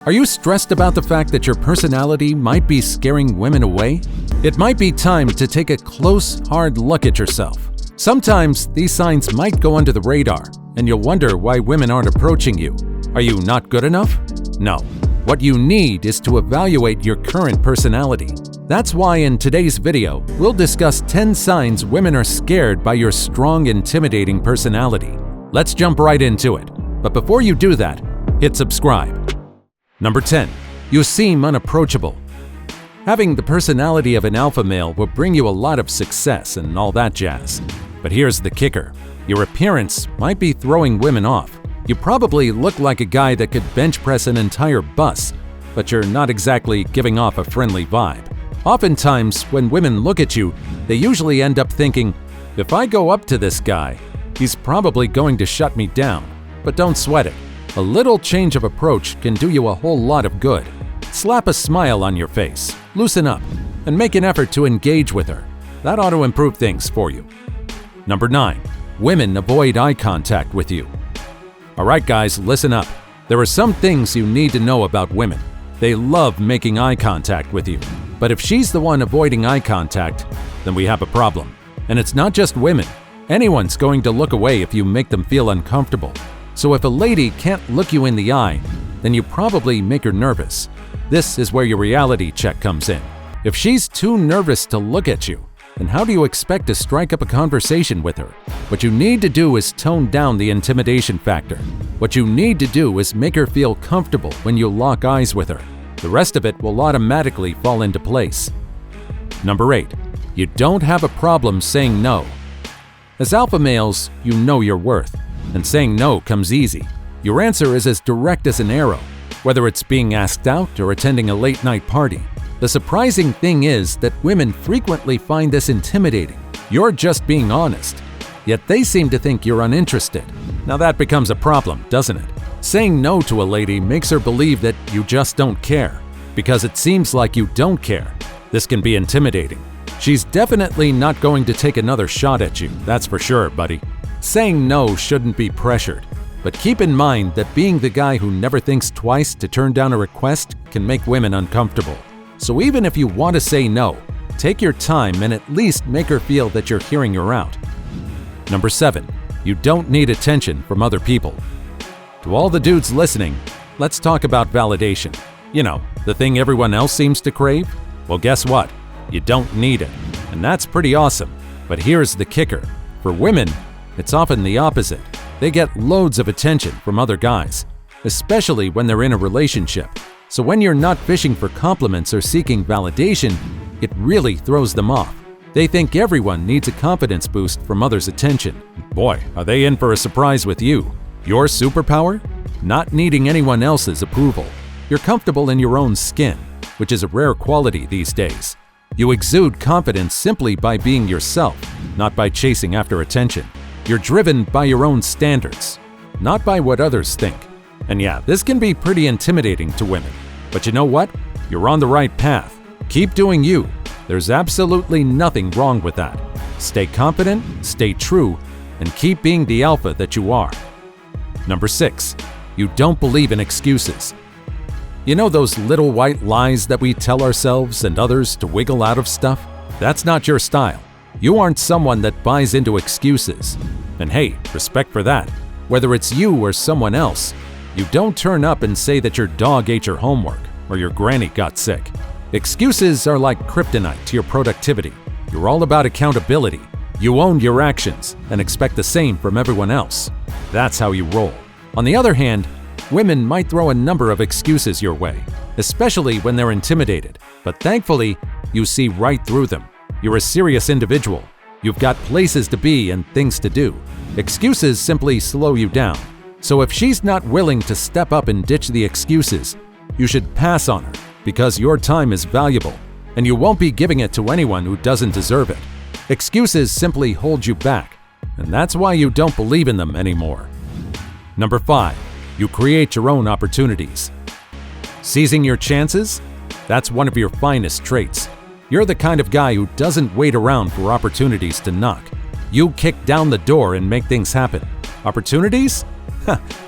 Are you stressed about the fact that your personality might be scaring women away? It might be time to take a close, hard look at yourself. Sometimes these signs might go under the radar, and you'll wonder why women aren't approaching you. Are you not good enough? No. What you need is to evaluate your current personality. That's why in today's video, we'll discuss 10 signs women are scared by your strong, intimidating personality. Let's jump right into it. But before you do that, hit subscribe. Number 10. You seem unapproachable. Having the personality of an alpha male will bring you a lot of success and all that jazz. But here's the kicker. Your appearance might be throwing women off. You probably look like a guy that could bench press an entire bus, but you're not exactly giving off a friendly vibe. Oftentimes, when women look at you, they usually end up thinking, if I go up to this guy, he's probably going to shut me down. But don't sweat it. A little change of approach can do you a whole lot of good. Slap a smile on your face, loosen up, and make an effort to engage with her. That ought to improve things for you. Number 9. Women avoid eye contact with you. Alright guys, listen up. There are some things you need to know about women. They love making eye contact with you. But if she's the one avoiding eye contact, then we have a problem. And it's not just women. Anyone's going to look away if you make them feel uncomfortable. So if a lady can't look you in the eye, then you probably make her nervous. This is where your reality check comes in. If she's too nervous to look at you, then how do you expect to strike up a conversation with her? What you need to do is tone down the intimidation factor. What you need to do is make her feel comfortable when you lock eyes with her. The rest of it will automatically fall into place. Number 8. You don't have a problem saying no. As alpha males, you know your worth. And saying no comes easy. Your answer is as direct as an arrow, whether it's being asked out or attending a late-night party. The surprising thing is that women frequently find this intimidating. You're just being honest, yet they seem to think you're uninterested. Now that becomes a problem, doesn't it? Saying no to a lady makes her believe that you just don't care, because it seems like you don't care. This can be intimidating. She's definitely not going to take another shot at you, that's for sure, buddy. Saying no shouldn't be pressured, but keep in mind that being the guy who never thinks twice to turn down a request can make women uncomfortable. So even if you want to say no, take your time and at least make her feel that you're hearing her out. Number 7. You don't need attention from other people. To all the dudes listening, let's talk about validation. You know, the thing everyone else seems to crave? Well, guess what? You don't need it. And that's pretty awesome. But here's the kicker. For women, it's often the opposite. They get loads of attention from other guys, especially when they're in a relationship. So when you're not fishing for compliments or seeking validation, it really throws them off. They think everyone needs a confidence boost from others' attention. Boy, are they in for a surprise with you. Your superpower? Not needing anyone else's approval. You're comfortable in your own skin, which is a rare quality these days. You exude confidence simply by being yourself, not by chasing after attention. You're driven by your own standards, not by what others think. And yeah, this can be pretty intimidating to women. But you know what? You're on the right path. Keep doing you. There's absolutely nothing wrong with that. Stay confident, stay true, and keep being the alpha that you are. Number 6. You don't believe in excuses. You know those little white lies that we tell ourselves and others to wiggle out of stuff? That's not your style. You aren't someone that buys into excuses. And hey, respect for that. Whether it's you or someone else, you don't turn up and say that your dog ate your homework or your granny got sick. Excuses are like kryptonite to your productivity. You're all about accountability. You own your actions and expect the same from everyone else. That's how you roll. On the other hand, women might throw a number of excuses your way, especially when they're intimidated. But thankfully, you see right through them. You're a serious individual. You've got places to be and things to do. Excuses simply slow you down. So if she's not willing to step up and ditch the excuses, you should pass on her because your time is valuable and you won't be giving it to anyone who doesn't deserve it. Excuses simply hold you back, and that's why you don't believe in them anymore. Number 5. You create your own opportunities. Seizing your chances? That's one of your finest traits. You're the kind of guy who doesn't wait around for opportunities to knock. You kick down the door and make things happen. Opportunities?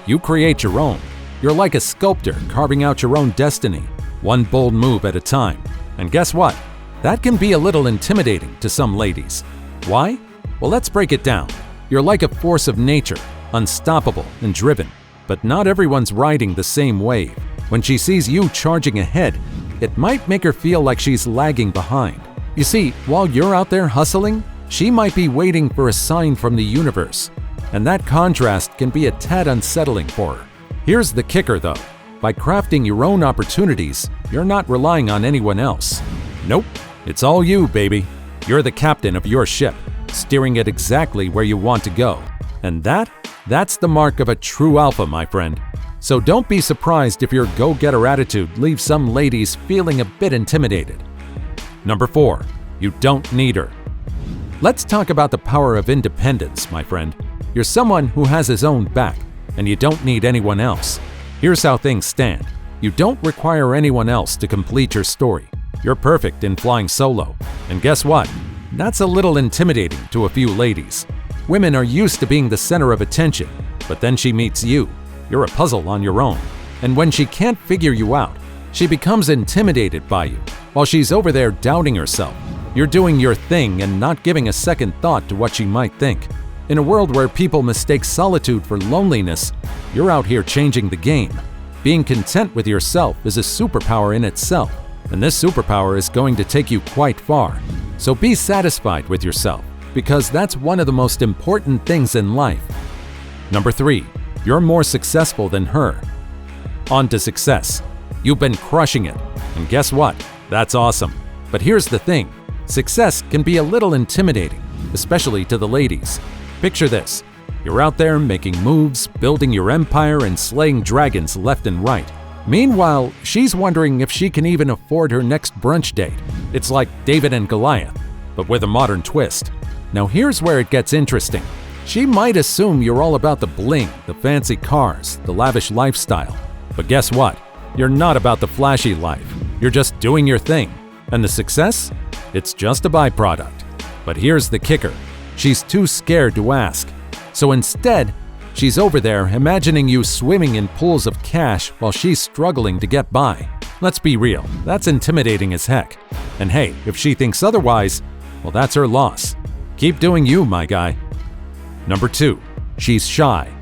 You create your own. You're like a sculptor carving out your own destiny, one bold move at a time. And guess what? That can be a little intimidating to some ladies. Why? Well, let's break it down. You're like a force of nature, unstoppable and driven. But not everyone's riding the same wave. When she sees you charging ahead, it might make her feel like she's lagging behind. You see, while you're out there hustling, she might be waiting for a sign from the universe. And that contrast can be a tad unsettling for her. Here's the kicker though. By crafting your own opportunities, you're not relying on anyone else. Nope, it's all you, baby. You're the captain of your ship, steering it exactly where you want to go. And that's the mark of a true alpha, my friend. So don't be surprised if your go-getter attitude leaves some ladies feeling a bit intimidated. Number 4, you don't need her. Let's talk about the power of independence, my friend. You're someone who has his own back, and you don't need anyone else. Here's how things stand. You don't require anyone else to complete your story. You're perfect in flying solo. And guess what? That's a little intimidating to a few ladies. Women are used to being the center of attention, but then she meets you. You're a puzzle on your own. And when she can't figure you out, she becomes intimidated by you. While she's over there doubting herself, you're doing your thing and not giving a second thought to what she might think. In a world where people mistake solitude for loneliness, you're out here changing the game. Being content with yourself is a superpower in itself, and this superpower is going to take you quite far. So be satisfied with yourself, because that's one of the most important things in life. Number 3, you're more successful than her. On to success. You've been crushing it, and guess what? That's awesome. But here's the thing. Success can be a little intimidating, especially to the ladies. Picture this. You're out there making moves, building your empire, and slaying dragons left and right. Meanwhile, she's wondering if she can even afford her next brunch date. It's like David and Goliath, but with a modern twist. Now here's where it gets interesting. She might assume you're all about the bling, the fancy cars, the lavish lifestyle. But guess what? You're not about the flashy life. You're just doing your thing. And the success? It's just a byproduct. But here's the kicker. She's too scared to ask. So instead, she's over there imagining you swimming in pools of cash while she's struggling to get by. Let's be real, that's intimidating as heck. And hey, if she thinks otherwise, well, that's her loss. Keep doing you, my guy. Number 2, she's shy.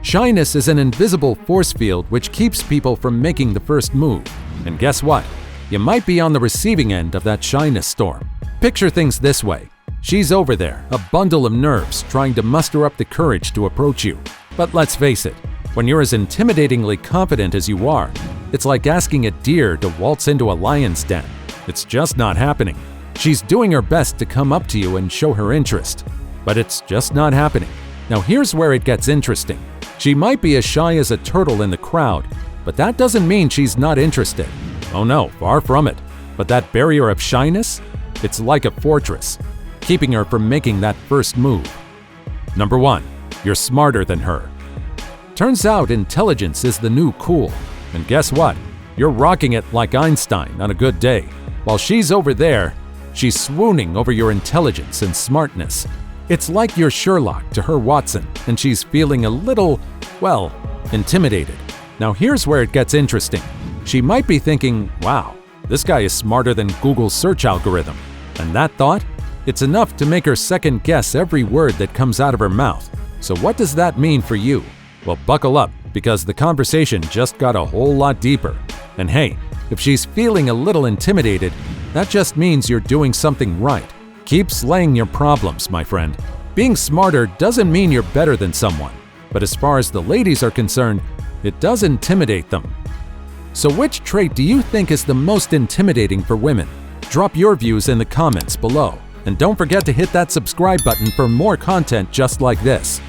Shyness is an invisible force field which keeps people from making the first move. And guess what? You might be on the receiving end of that shyness storm. Picture things this way. She's over there, a bundle of nerves, trying to muster up the courage to approach you. But let's face it, when you're as intimidatingly confident as you are, it's like asking a deer to waltz into a lion's den. It's just not happening. She's doing her best to come up to you and show her interest, but it's just not happening. Now here's where it gets interesting. She might be as shy as a turtle in the crowd, but that doesn't mean she's not interested. Oh no, far from it. But that barrier of shyness? It's like a fortress, keeping her from making that first move. Number 1, you're smarter than her. Turns out intelligence is the new cool. And guess what? You're rocking it like Einstein on a good day. While she's over there, she's swooning over your intelligence and smartness. It's like you're Sherlock to her Watson, and she's feeling a little, well, intimidated. Now here's where it gets interesting. She might be thinking, wow, this guy is smarter than Google's search algorithm. And that thought? It's enough to make her second guess every word that comes out of her mouth. So what does that mean for you? Well, buckle up, because the conversation just got a whole lot deeper. And hey, if she's feeling a little intimidated, that just means you're doing something right. Keep slaying your problems, my friend. Being smarter doesn't mean you're better than someone, but as far as the ladies are concerned, it does intimidate them. So which trait do you think is the most intimidating for women? Drop your views in the comments below. And don't forget to hit that subscribe button for more content just like this.